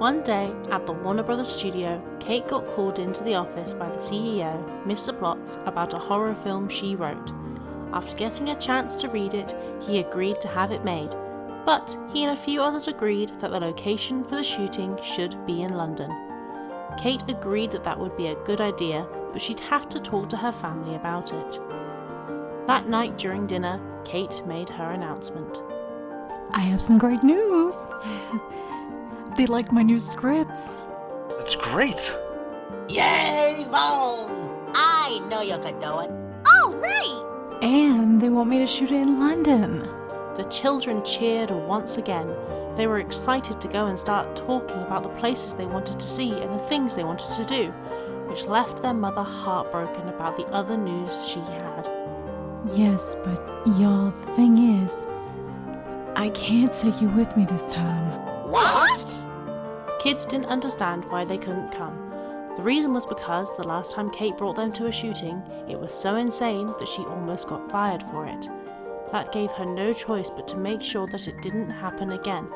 One day, at the Warner Brothers studio, Kate got called into the office by the CEO, Mr. Plotz, about a horror film she wrote. After getting a chance to read it, he agreed to have it made, but he and a few others agreed that the location for the shooting should be in London. Kate agreed that would be a good idea, but she'd have to talk to her family about it. That night during dinner, Kate made her announcement. I have some great news. They like my new scripts. That's great. Yay, Mom! I know you could do it. Oh, right! And they want me to shoot it in London. The children cheered once again. They were excited to go and start talking about the places they wanted to see and the things they wanted to do, which left their mother heartbroken about the other news she had. Yes, but y'all, the thing is, I can't take you with me this time. What? Kids didn't understand why they couldn't come. The reason was because the last time Kate brought them to a shooting, it was so insane that she almost got fired for it. That gave her no choice but to make sure that it didn't happen again.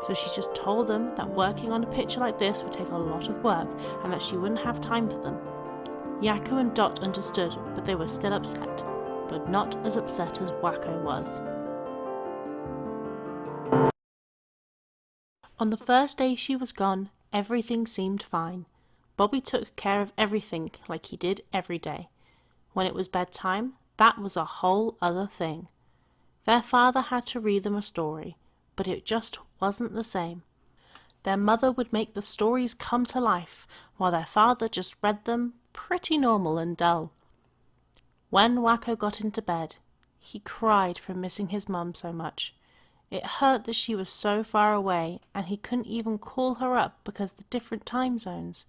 So she just told them that working on a picture like this would take a lot of work and that she wouldn't have time for them. Yakko and Dot understood, but they were still upset, but not as upset as Wakko was. On the first day she was gone, everything seemed fine. Bobby took care of everything like he did every day. When it was bedtime, that was a whole other thing. Their father had to read them a story, but it just wasn't the same. Their mother would make the stories come to life, while their father just read them pretty normal and dull. When Wakko got into bed, he cried from missing his mum so much. It hurt that she was so far away, and he couldn't even call her up because of the different time zones.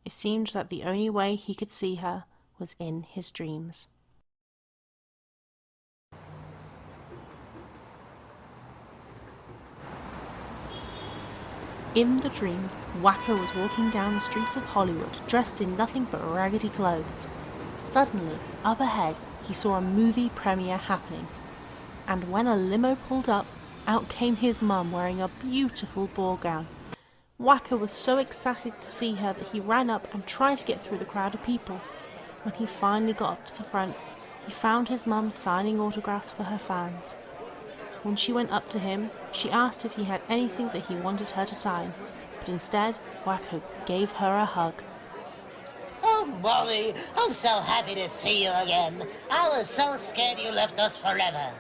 It seemed that the only way he could see her was in his dreams. In the dream, Wakko was walking down the streets of Hollywood, dressed in nothing but raggedy clothes. Suddenly, up ahead, he saw a movie premiere happening. And when a limo pulled up, out came his mum wearing a beautiful ball gown. Wakko was so excited to see her that he ran up and tried to get through the crowd of people. When he finally got up to the front, he found his mum signing autographs for her fans. When she went up to him, she asked if he had anything that he wanted her to sign, but instead, Wakko gave her a hug. Oh, Mommy, I'm so happy to see you again. I was so scared you left us forever.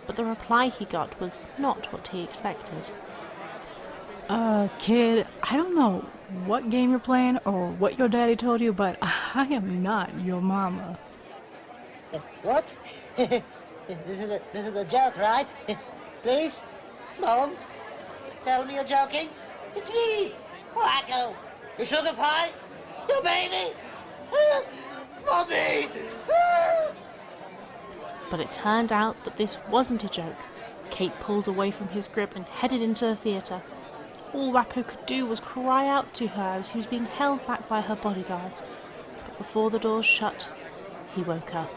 But the reply he got was not what he expected. Kid, I don't know what game you're playing or what your daddy told you, but I am not your mama. What? This is a joke, right? Please? Mom? Tell me you're joking? It's me, Wakko. Your sugar pie? Your baby? Mommy! But it turned out that this wasn't a joke. Kate pulled away from his grip and headed into the theatre. All Wakko could do was cry out to her as he was being held back by her bodyguards. But before the doors shut, he woke up.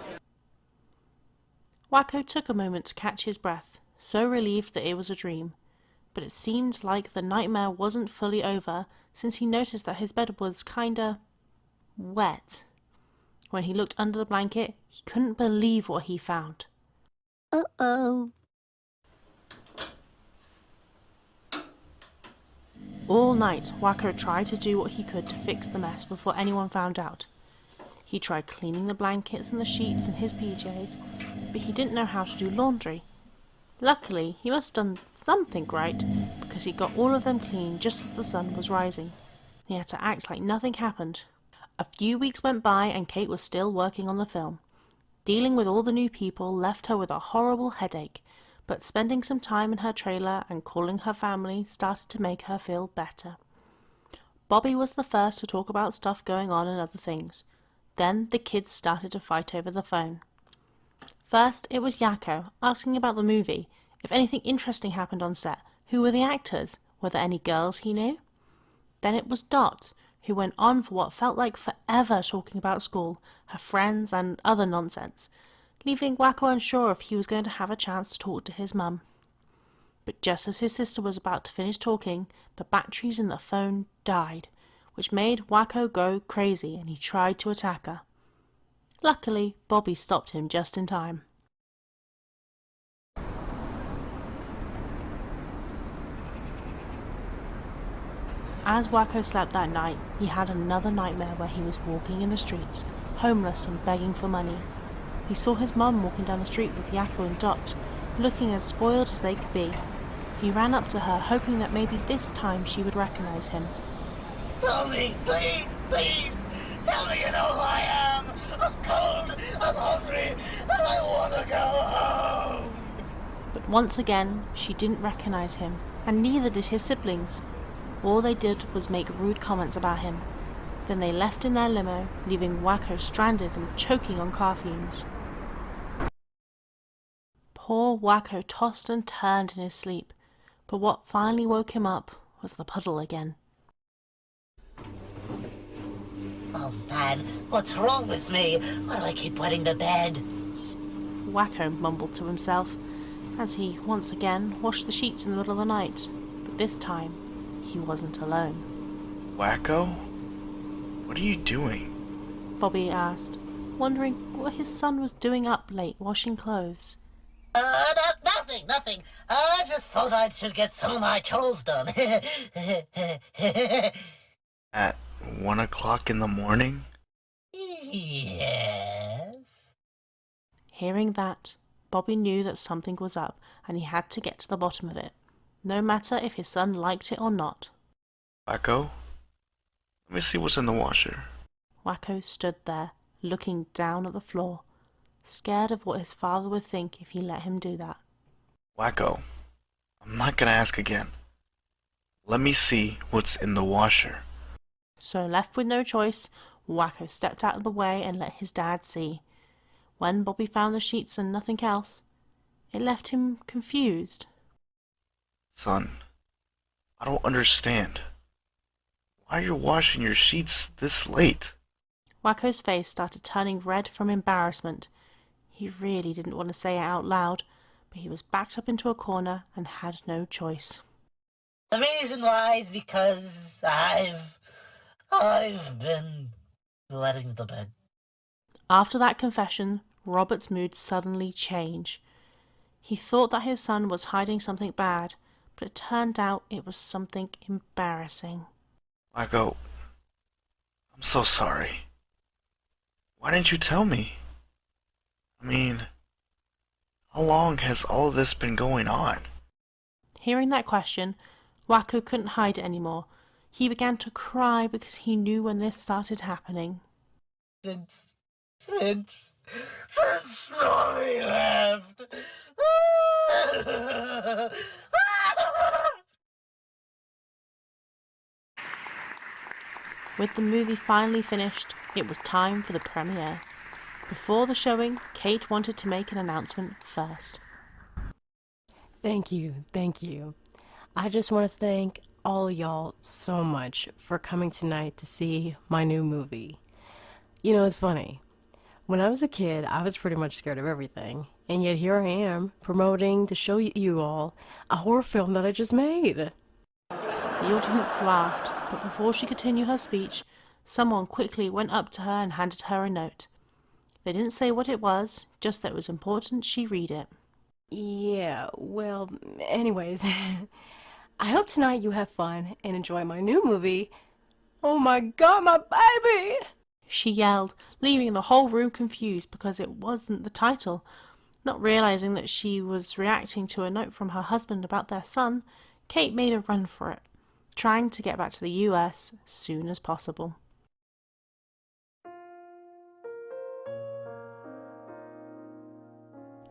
Wakko took a moment to catch his breath, so relieved that it was a dream. But it seemed like the nightmare wasn't fully over, since he noticed that his bed was kinda wet. When he looked under the blanket, he couldn't believe what he found. Uh-oh. All night, Wakko tried to do what he could to fix the mess before anyone found out. He tried cleaning the blankets and the sheets in his PJs, but he didn't know how to do laundry. Luckily, he must have done something right, because he got all of them clean just as the sun was rising. He had to act like nothing happened. A few weeks went by and Kate was still working on the film. Dealing with all the new people left her with a horrible headache, but spending some time in her trailer and calling her family started to make her feel better. Bobby was the first to talk about stuff going on and other things. Then the kids started to fight over the phone. First, it was Yakko asking about the movie, if anything interesting happened on set, who were the actors, were there any girls he knew? Then it was Dot, who went on for what felt like forever talking about school, her friends and other nonsense, leaving Wakko unsure if he was going to have a chance to talk to his mum. But just as his sister was about to finish talking, the batteries in the phone died, which made Wakko go crazy and he tried to attack her. Luckily, Bobby stopped him just in time. As Wakko slept that night, he had another nightmare where he was walking in the streets, homeless and begging for money. He saw his mum walking down the street with Yakko and Dot, looking as spoiled as they could be. He ran up to her, hoping that maybe this time she would recognize him. Tell me, please, please! Tell me you know who I am! I'm cold, I'm hungry, and I want to go home! But once again, she didn't recognize him, and neither did his siblings. All they did was make rude comments about him. Then they left in their limo, leaving Wakko stranded and choking on car fumes. Poor Wakko tossed and turned in his sleep, but what finally woke him up was the puddle again. Oh man, what's wrong with me? Why do I keep wetting the bed? Wakko mumbled to himself, as he once again washed the sheets in the middle of the night, but this time he wasn't alone. Wakko? What are you doing? Bobby asked, wondering what his son was doing up late washing clothes. Nothing. I just thought I should get some of my chores done. At 1 o'clock in the morning? Yes. Hearing that, Bobby knew that something was up and he had to get to the bottom of it, no matter if his son liked it or not. Wakko? Let me see what's in the washer. Wakko stood there, looking down at the floor, scared of what his father would think if he let him do that. Wakko, I'm not gonna ask again. Let me see what's in the washer. So left with no choice, Wakko stepped out of the way and let his dad see. When Bobby found the sheets and nothing else, it left him confused. Son, I don't understand. Why are you washing your sheets this late? Wakko's face started turning red from embarrassment. He really didn't want to say it out loud, but he was backed up into a corner and had no choice. The reason why is because I've been wetting the bed. After that confession, Robert's mood suddenly changed. He thought that his son was hiding something bad, but it turned out it was something embarrassing. Wakko, I'm so sorry. Why didn't you tell me? I mean, how long has all this been going on? Hearing that question, Wakko couldn't hide it anymore. He began to cry because he knew when this started happening. Since Snorri left. With the movie finally finished, it was time for the premiere. Before the showing, Kate wanted to make an announcement first. Thank you. I just want to thank all y'all so much for coming tonight to see my new movie. You know, it's funny. When I was a kid, I was pretty much scared of everything. And yet here I am, promoting to show you all a horror film that I just made. The audience laughed, but before she could continue her speech, someone quickly went up to her and handed her a note. They didn't say what it was, just that it was important she read it. Yeah, well, anyways, I hope tonight you have fun and enjoy my new movie. Oh my god, my baby! She yelled, leaving the whole room confused because it wasn't the title. Not realizing that she was reacting to a note from her husband about their son, Kate made a run for it, trying to get back to the US as soon as possible.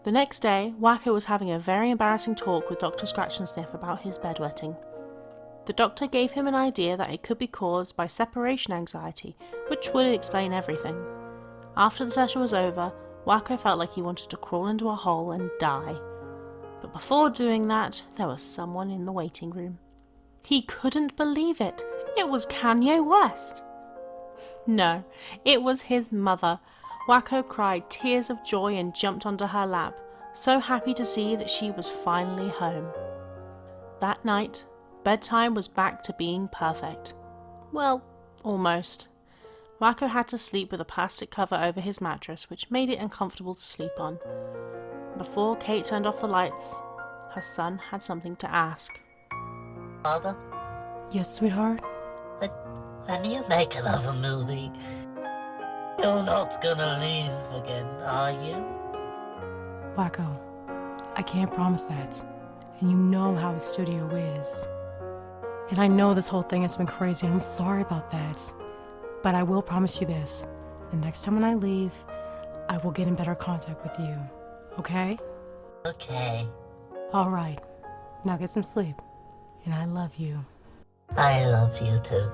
The next day, Wakko was having a very embarrassing talk with Dr. Scratch and Sniff about his bedwetting. The doctor gave him an idea that it could be caused by separation anxiety, which would explain everything. After the session was over, Wakko felt like he wanted to crawl into a hole and die. But before doing that, there was someone in the waiting room. He couldn't believe it. It was Kanye West. No, it was his mother. Wakko cried tears of joy and jumped onto her lap, so happy to see that she was finally home. That night, bedtime was back to being perfect. Well, almost. Wakko had to sleep with a plastic cover over his mattress, which made it uncomfortable to sleep on. Before Kate turned off the lights, her son had something to ask. Father, Yes, sweetheart? when you make another movie, you're not gonna leave again, are you? Wakko, I can't promise that. And you know how the studio is. And I know this whole thing has been crazy, and I'm sorry about that. But I will promise you this. The next time when I leave, I will get in better contact with you. Okay? Okay, Alright. Now get some sleep. And I love you. I love you too.